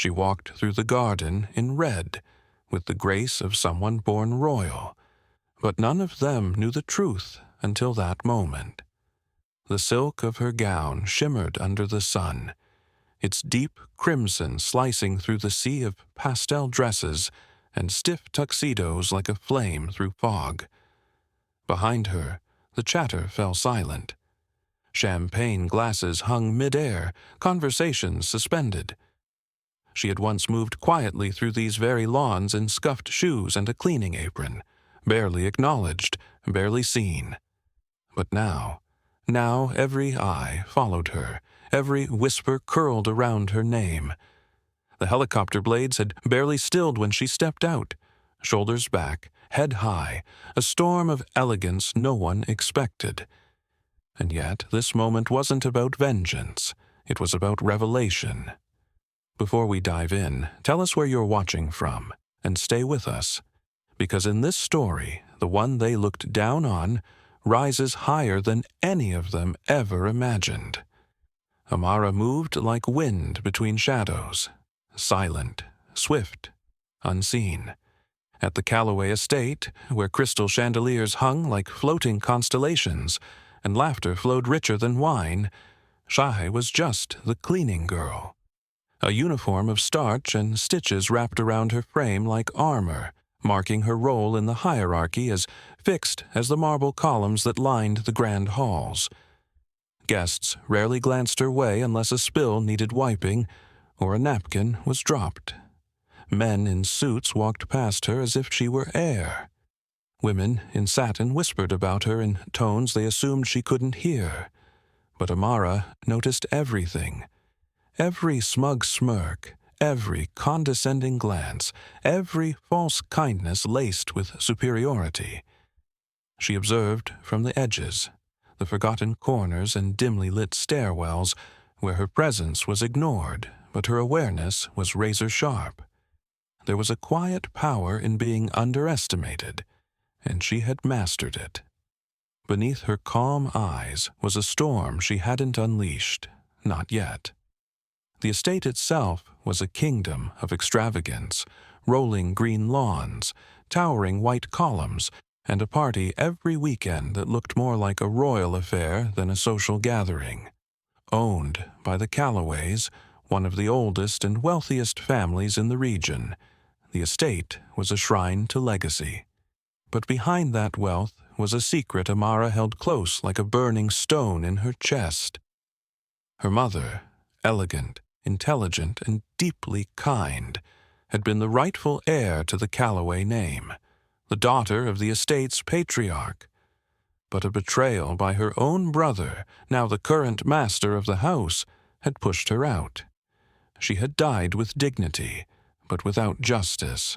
She walked through the garden in red, with the grace of someone born royal, but none of them knew the truth until that moment. The silk of her gown shimmered under the sun, its deep crimson slicing through the sea of pastel dresses and stiff tuxedos like a flame through fog. Behind her, the chatter fell silent. Champagne glasses hung mid-air, conversations suspended. She had once moved quietly through these very lawns in scuffed shoes and a cleaning apron, barely acknowledged, barely seen. But now every eye followed her, every whisper curled around her name. The helicopter blades had barely stilled when she stepped out, shoulders back, head high, a storm of elegance no one expected. And yet this moment wasn't about vengeance. It was about revelation. Before we dive in, tell us where you're watching from, and stay with us, because in this story, the one they looked down on rises higher than any of them ever imagined. Amara moved like wind between shadows, silent, swift, unseen. At the Calloway estate, where crystal chandeliers hung like floating constellations, and laughter flowed richer than wine, Shahe was just the cleaning girl. A uniform of starch and stitches wrapped around her frame like armor, marking her role in the hierarchy as fixed as the marble columns that lined the grand halls. Guests rarely glanced her way unless a spill needed wiping or a napkin was dropped. Men in suits walked past her as if she were air. Women in satin whispered about her in tones they assumed she couldn't hear. But Amara noticed everything. Every smug smirk, every condescending glance, every false kindness laced with superiority. She observed from the edges, the forgotten corners and dimly lit stairwells where her presence was ignored, but her awareness was razor-sharp. There was a quiet power in being underestimated, and she had mastered it. Beneath her calm eyes was a storm she hadn't unleashed, not yet. The estate itself was a kingdom of extravagance, rolling green lawns, towering white columns, and a party every weekend that looked more like a royal affair than a social gathering. Owned by the Calloways, one of the oldest and wealthiest families in the region, the estate was a shrine to legacy. But behind that wealth was a secret Amara held close like a burning stone in her chest. Her mother, elegant, intelligent, and deeply kind, had been the rightful heir to the Calloway name, the daughter of the estate's patriarch. But a betrayal by her own brother, now the current master of the house, had pushed her out. She had died with dignity, but without justice.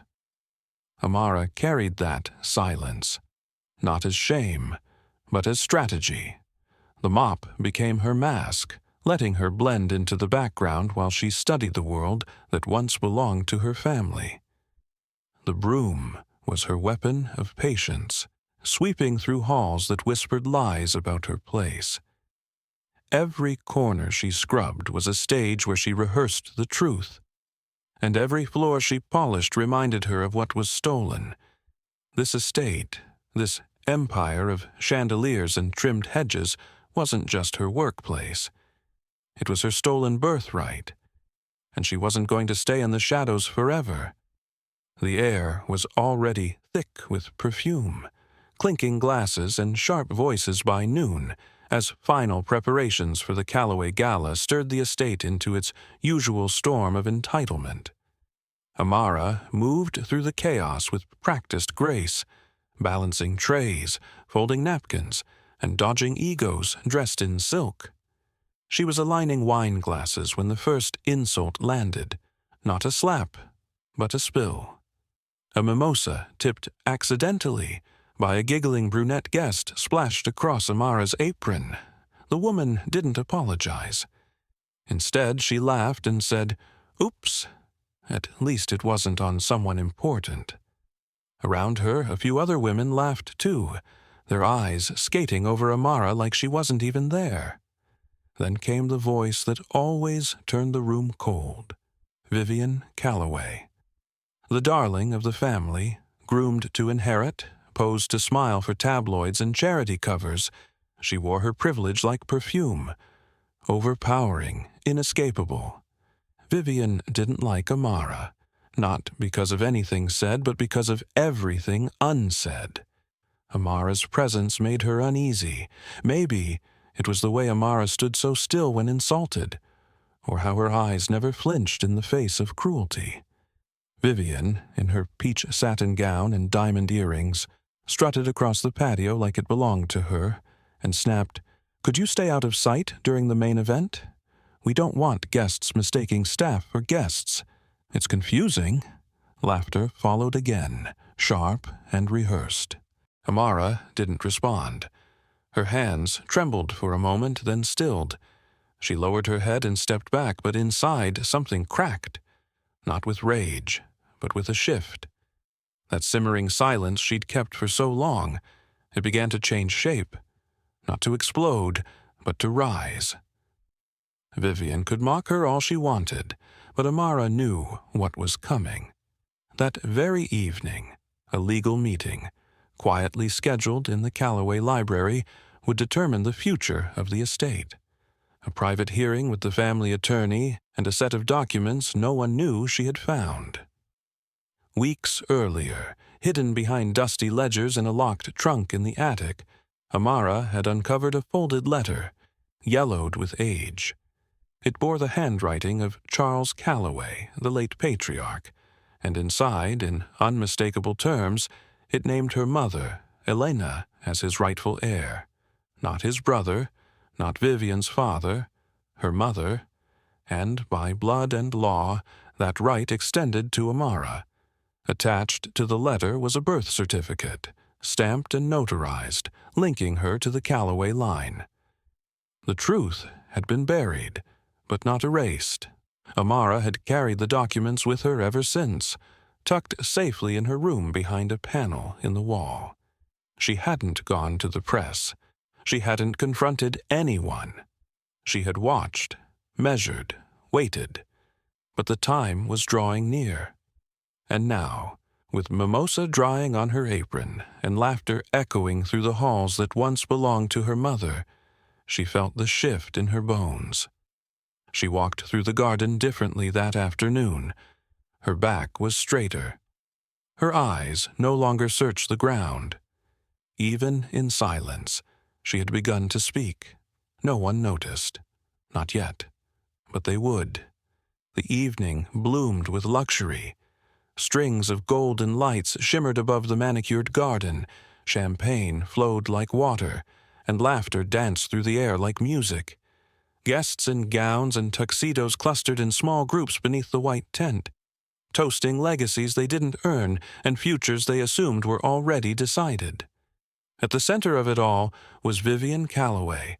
Amara carried that silence, not as shame, but as strategy. The mop became her mask, letting her blend into the background while she studied the world that once belonged to her family. The broom was her weapon of patience, sweeping through halls that whispered lies about her place. Every corner she scrubbed was a stage where she rehearsed the truth, and every floor she polished reminded her of what was stolen. This estate, this empire of chandeliers and trimmed hedges, wasn't just her workplace. It was her stolen birthright, and she wasn't going to stay in the shadows forever. The air was already thick with perfume, clinking glasses and sharp voices by noon, as final preparations for the Calloway Gala stirred the estate into its usual storm of entitlement. Amara moved through the chaos with practiced grace, balancing trays, folding napkins, and dodging egos dressed in silk. She was aligning wine glasses when the first insult landed, not a slap, but a spill. A mimosa tipped accidentally by a giggling brunette guest splashed across Amara's apron. The woman didn't apologize. Instead, she laughed and said, "Oops." At least it wasn't on someone important. Around her, a few other women laughed too, their eyes skating over Amara like she wasn't even there. Then came the voice that always turned the room cold. Vivian Calloway. The darling of the family, groomed to inherit, posed to smile for tabloids and charity covers, she wore her privilege like perfume. Overpowering, inescapable. Vivian didn't like Amara, not because of anything said, but because of everything unsaid. Amara's presence made her uneasy. Maybe it was the way Amara stood so still when insulted, or how her eyes never flinched in the face of cruelty. Vivian, in her peach satin gown and diamond earrings, strutted across the patio like it belonged to her, and snapped, "Could you stay out of sight during the main event? We don't want guests mistaking staff for guests. It's confusing." Laughter followed again, sharp and rehearsed. Amara didn't respond. Her hands trembled for a moment, then stilled. She lowered her head and stepped back, but inside something cracked. Not with rage, but with a shift. That simmering silence she'd kept for so long, it began to change shape. Not to explode, but to rise. Vivian could mock her all she wanted, but Amara knew what was coming. That very evening, a legal meeting, quietly scheduled in the Calloway Library, would determine the future of the estate. A private hearing with the family attorney and a set of documents no one knew she had found. Weeks earlier, hidden behind dusty ledgers in a locked trunk in the attic, Amara had uncovered a folded letter, yellowed with age. It bore the handwriting of Charles Calloway, the late patriarch, and inside, in unmistakable terms, it named her mother, Elena, as his rightful heir. Not his brother, not Vivian's father, her mother, and by blood and law, that right extended to Amara. Attached to the letter was a birth certificate, stamped and notarized, linking her to the Calloway line. The truth had been buried, but not erased. Amara had carried the documents with her ever since, tucked safely in her room behind a panel in the wall. She hadn't gone to the press. She hadn't confronted anyone. She had watched, measured, waited. But the time was drawing near. And now, with mimosa drying on her apron and laughter echoing through the halls that once belonged to her mother, she felt the shift in her bones. She walked through the garden differently that afternoon. Her back was straighter. Her eyes no longer searched the ground. Even in silence, she had begun to speak. No one noticed. Not yet. But they would. The evening bloomed with luxury. Strings of golden lights shimmered above the manicured garden. Champagne flowed like water, and laughter danced through the air like music. Guests in gowns and tuxedos clustered in small groups beneath the white tent, toasting legacies they didn't earn and futures they assumed were already decided. At the center of it all was Vivian Calloway,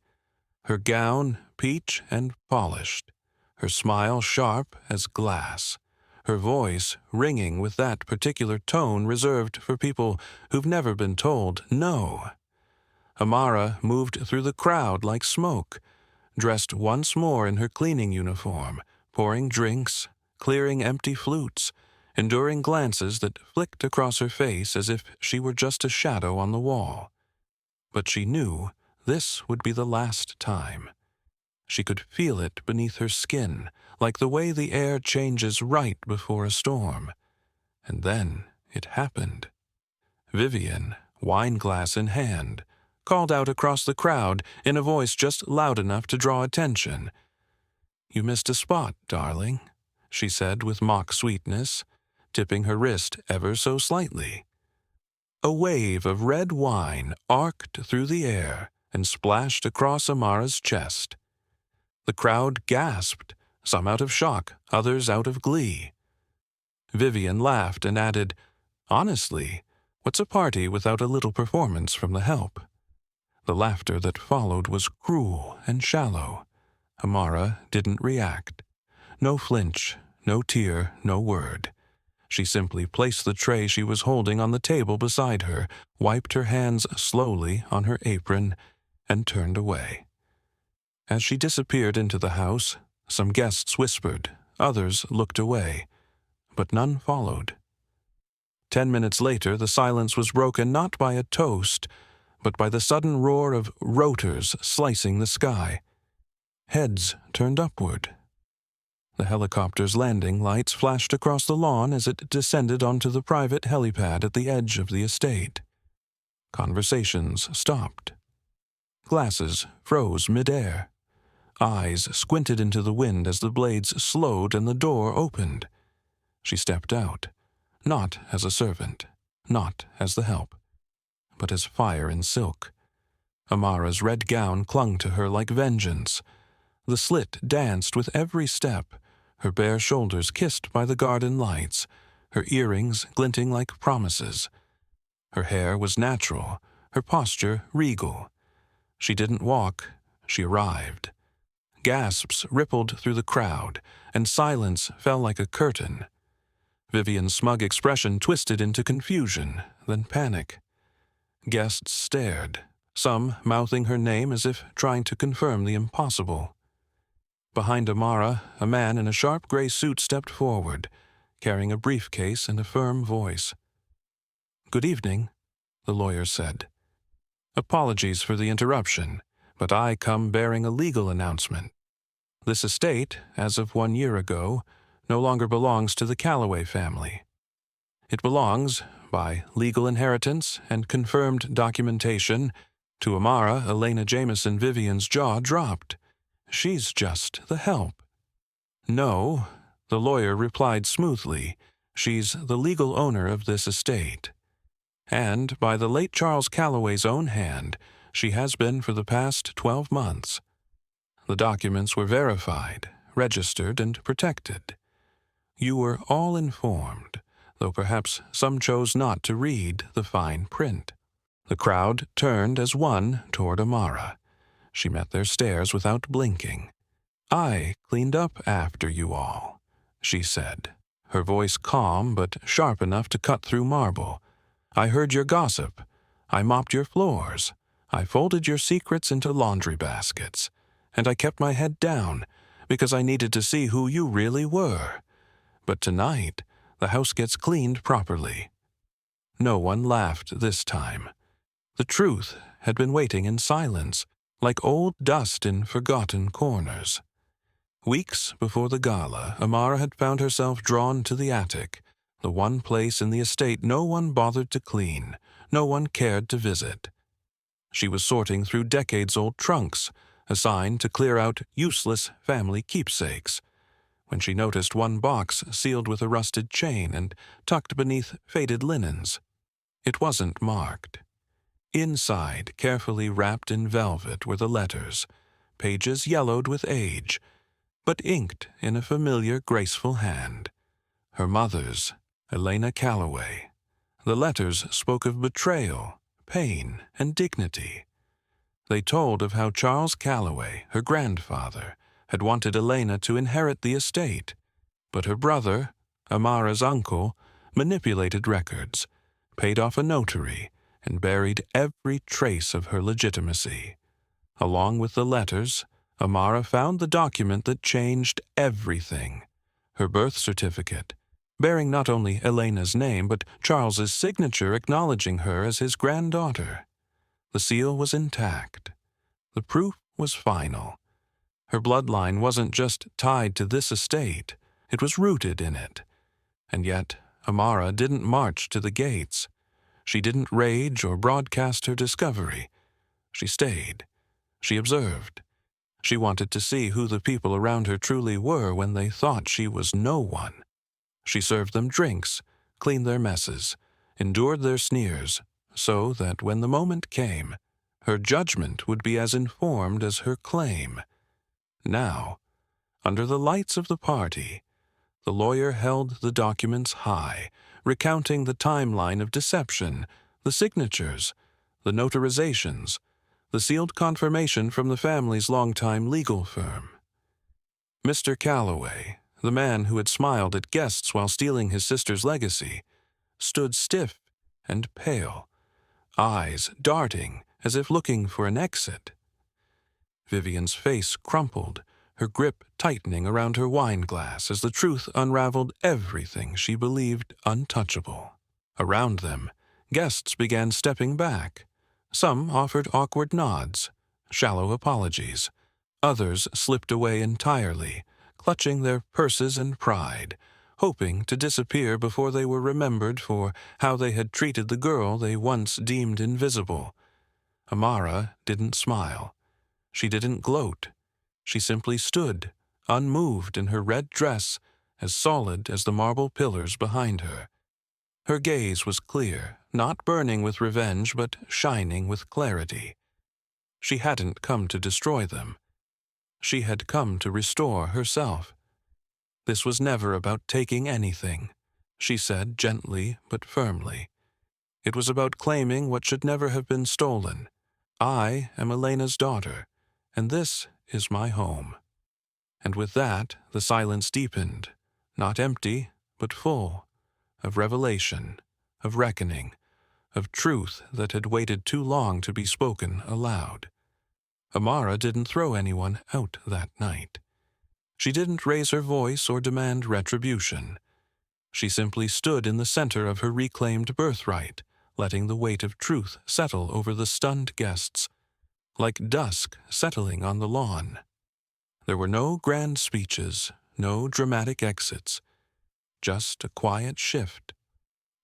her gown peach and polished, her smile sharp as glass, her voice ringing with that particular tone reserved for people who've never been told no. Amara moved through the crowd like smoke, dressed once more in her cleaning uniform, pouring drinks, clearing empty flutes, enduring glances that flicked across her face as if she were just a shadow on the wall. But she knew this would be the last time. She could feel it beneath her skin, like the way the air changes right before a storm. And then it happened. Vivian, wineglass in hand, called out across the crowd in a voice just loud enough to draw attention. "You missed a spot, darling," she said with mock sweetness, tipping her wrist ever so slightly. A wave of red wine arced through the air and splashed across Amara's chest. The crowd gasped, some out of shock, others out of glee. Vivian laughed and added, "Honestly, what's a party without a little performance from the help?" The laughter that followed was cruel and shallow. Amara didn't react. No flinch, no tear, no word. She simply placed the tray she was holding on the table beside her, wiped her hands slowly on her apron, and turned away. As she disappeared into the house, some guests whispered, others looked away, but none followed. 10 minutes later, the silence was broken not by a toast, but by the sudden roar of rotors slicing the sky. Heads turned upward. The helicopter's landing lights flashed across the lawn as it descended onto the private helipad at the edge of the estate. Conversations stopped. Glasses froze midair. Eyes squinted into the wind as the blades slowed and the door opened. She stepped out, not as a servant, not as the help, but as fire in silk. Amara's red gown clung to her like vengeance. The slit danced with every step, her bare shoulders kissed by the garden lights, her earrings glinting like promises. Her hair was natural, her posture regal. She didn't walk, she arrived. Gasps rippled through the crowd, and silence fell like a curtain. Vivian's smug expression twisted into confusion, then panic. Guests stared, some mouthing her name as if trying to confirm the impossible. Behind Amara, a man in a sharp gray suit stepped forward, carrying a briefcase and a firm voice. "Good evening," the lawyer said. "Apologies for the interruption, but I come bearing a legal announcement. This estate, as of 1 year ago, no longer belongs to the Calloway family. It belongs, by legal inheritance and confirmed documentation, to Amara Elena Jameson." Vivian's jaw dropped. "She's just the help." "No," the lawyer replied smoothly. "She's the legal owner of this estate. And, by the late Charles Calloway's own hand, she has been for the past 12 months. The documents were verified, registered, and protected. You were all informed, though perhaps some chose not to read the fine print." The crowd turned as one toward Amara. She met their stares without blinking. "I cleaned up after you all," she said, her voice calm but sharp enough to cut through marble. "I heard your gossip. I mopped your floors. I folded your secrets into laundry baskets. And I kept my head down because I needed to see who you really were. But tonight, the house gets cleaned properly." No one laughed this time. The truth had been waiting in silence, like old dust in forgotten corners. Weeks before the gala, Amara had found herself drawn to the attic, the one place in the estate no one bothered to clean, no one cared to visit. She was sorting through decades-old trunks, assigned to clear out useless family keepsakes, when she noticed one box sealed with a rusted chain and tucked beneath faded linens. It wasn't marked. Inside, carefully wrapped in velvet, were the letters, pages yellowed with age, but inked in a familiar, graceful hand. Her mother's, Elena Calloway. The letters spoke of betrayal, pain, and dignity. They told of how Charles Calloway, her grandfather, had wanted Elena to inherit the estate, but her brother, Amara's uncle, manipulated records, paid off a notary, and buried every trace of her legitimacy. Along with the letters, Amara found the document that changed everything, her birth certificate, bearing not only Elena's name but Charles's signature acknowledging her as his granddaughter. The seal was intact. The proof was final. Her bloodline wasn't just tied to this estate, it was rooted in it. And yet, Amara didn't march to the gates. She didn't rage or broadcast her discovery. She stayed. She observed. She wanted to see who the people around her truly were when they thought she was no one. She served them drinks, cleaned their messes, endured their sneers, so that when the moment came, her judgment would be as informed as her claim. Now, under the lights of the party, the lawyer held the documents high, recounting the timeline of deception, the signatures, the notarizations, the sealed confirmation from the family's longtime legal firm. Mr. Calloway, the man who had smiled at guests while stealing his sister's legacy, stood stiff and pale, eyes darting as if looking for an exit. Vivian's face crumpled, her grip tightening around her wine glass as the truth unraveled everything she believed untouchable. Around them, guests began stepping back. Some offered awkward nods, shallow apologies. Others slipped away entirely, clutching their purses and pride, hoping to disappear before they were remembered for how they had treated the girl they once deemed invisible. Amara didn't smile. She didn't gloat. She simply stood, unmoved in her red dress, as solid as the marble pillars behind her. Her gaze was clear, not burning with revenge, but shining with clarity. She hadn't come to destroy them. She had come to restore herself. This was never about taking anything, she said gently but firmly. It was about claiming what should never have been stolen. I am Elena's daughter, and this is my home. And with that, the silence deepened, not empty, but full, of revelation, of reckoning, of truth that had waited too long to be spoken aloud. Amara didn't throw anyone out that night. She didn't raise her voice or demand retribution. She simply stood in the center of her reclaimed birthright, letting the weight of truth settle over the stunned guests, like dusk settling on the lawn. There were no grand speeches, no dramatic exits, just a quiet shift,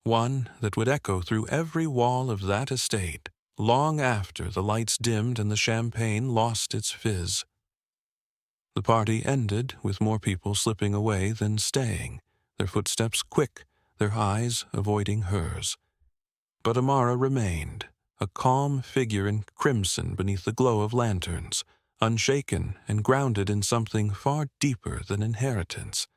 one that would echo through every wall of that estate, long after the lights dimmed and the champagne lost its fizz. The party ended with more people slipping away than staying, their footsteps quick, their eyes avoiding hers. But Amara remained, a calm figure in crimson beneath the glow of lanterns, unshaken and grounded in something far deeper than inheritance.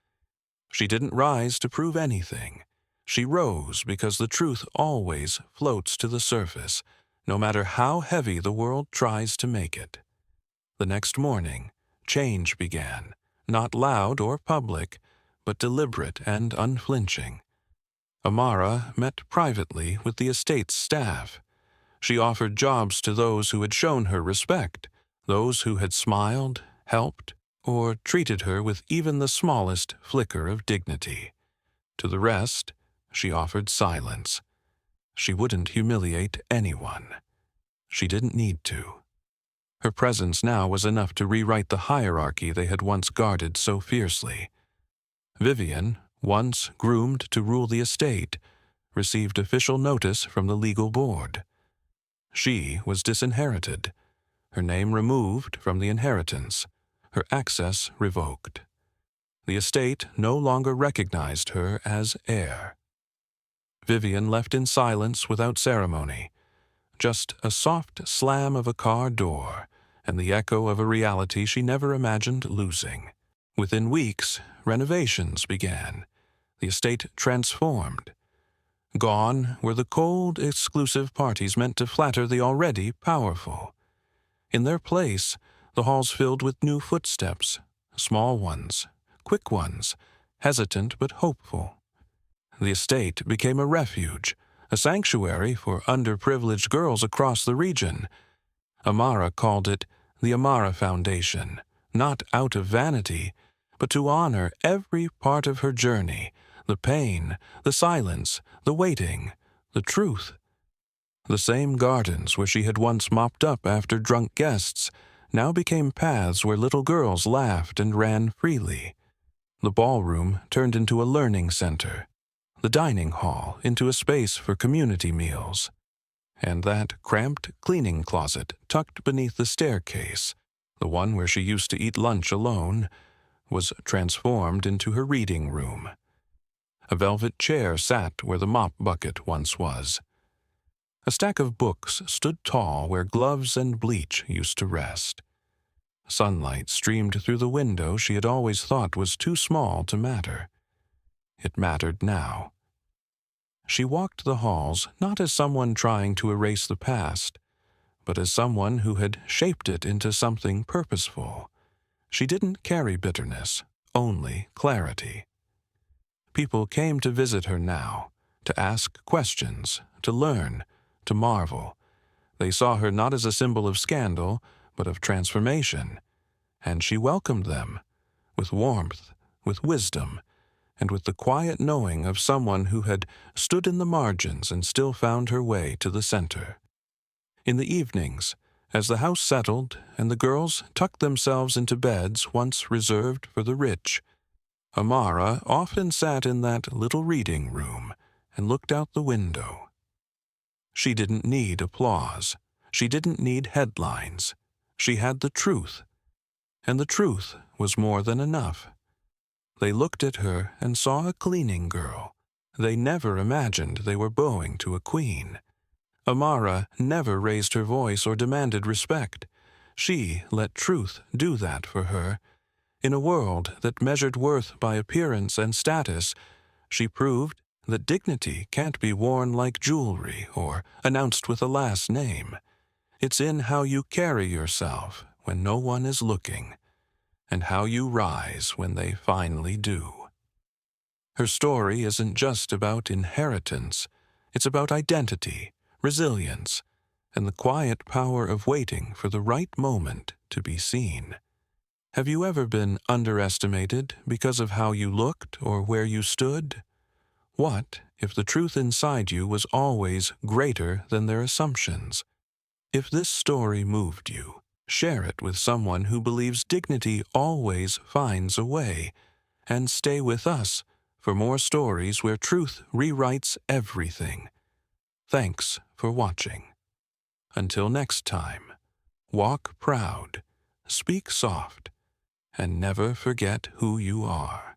She didn't rise to prove anything. She rose because the truth always floats to the surface, no matter how heavy the world tries to make it. The next morning, change began, not loud or public, but deliberate and unflinching. Amara met privately with the estate's staff. She offered jobs to those who had shown her respect, those who had smiled, helped, or treated her with even the smallest flicker of dignity. To the rest, she offered silence. She wouldn't humiliate anyone. She didn't need to. Her presence now was enough to rewrite the hierarchy they had once guarded so fiercely. Vivian, once groomed to rule the estate, received official notice from the legal board. She was disinherited, her name removed from the inheritance, her access revoked. The estate no longer recognized her as heir. Vivian left in silence without ceremony, just a soft slam of a car door and the echo of a reality she never imagined losing. Within weeks, renovations began. The estate transformed. Gone were the cold, exclusive parties meant to flatter the already powerful. In their place, the halls filled with new footsteps, small ones, quick ones, hesitant but hopeful. The estate became a refuge, a sanctuary for underprivileged girls across the region. Amara called it the Amara Foundation, not out of vanity, but to honor every part of her journey, the pain, the silence, the waiting, the truth. The same gardens where she had once mopped up after drunk guests now became paths where little girls laughed and ran freely. The ballroom turned into a learning center, the dining hall into a space for community meals, and that cramped cleaning closet tucked beneath the staircase, the one where she used to eat lunch alone, was transformed into her reading room. A velvet chair sat where the mop bucket once was. A stack of books stood tall where gloves and bleach used to rest. Sunlight streamed through the window she had always thought was too small to matter. It mattered now. She walked the halls not as someone trying to erase the past, but as someone who had shaped it into something purposeful. She didn't carry bitterness, only clarity. People came to visit her now, to ask questions, to learn, to marvel. They saw her not as a symbol of scandal, but of transformation. and she welcomed them, with warmth, with wisdom, and with the quiet knowing of someone who had stood in the margins and still found her way to the center. In the evenings, as the house settled and the girls tucked themselves into beds once reserved for the rich, Amara often sat in that little reading room and looked out the window. She didn't need applause. She didn't need headlines. She had the truth, and the truth was more than enough. They looked at her and saw a cleaning girl. They never imagined they were bowing to a queen. Amara never raised her voice or demanded respect. She let truth do that for her. In a world that measured worth by appearance and status, she proved that dignity can't be worn like jewelry or announced with a last name. It's in how you carry yourself when no one is looking, and how you rise when they finally do. Her story isn't just about inheritance. It's about identity, resilience, and the quiet power of waiting for the right moment to be seen. Have you ever been underestimated because of how you looked or where you stood? What if the truth inside you was always greater than their assumptions? If this story moved you, share it with someone who believes dignity always finds a way, and stay with us for more stories where truth rewrites everything. Thanks for watching. Until next time, walk proud, speak soft, and never forget who you are.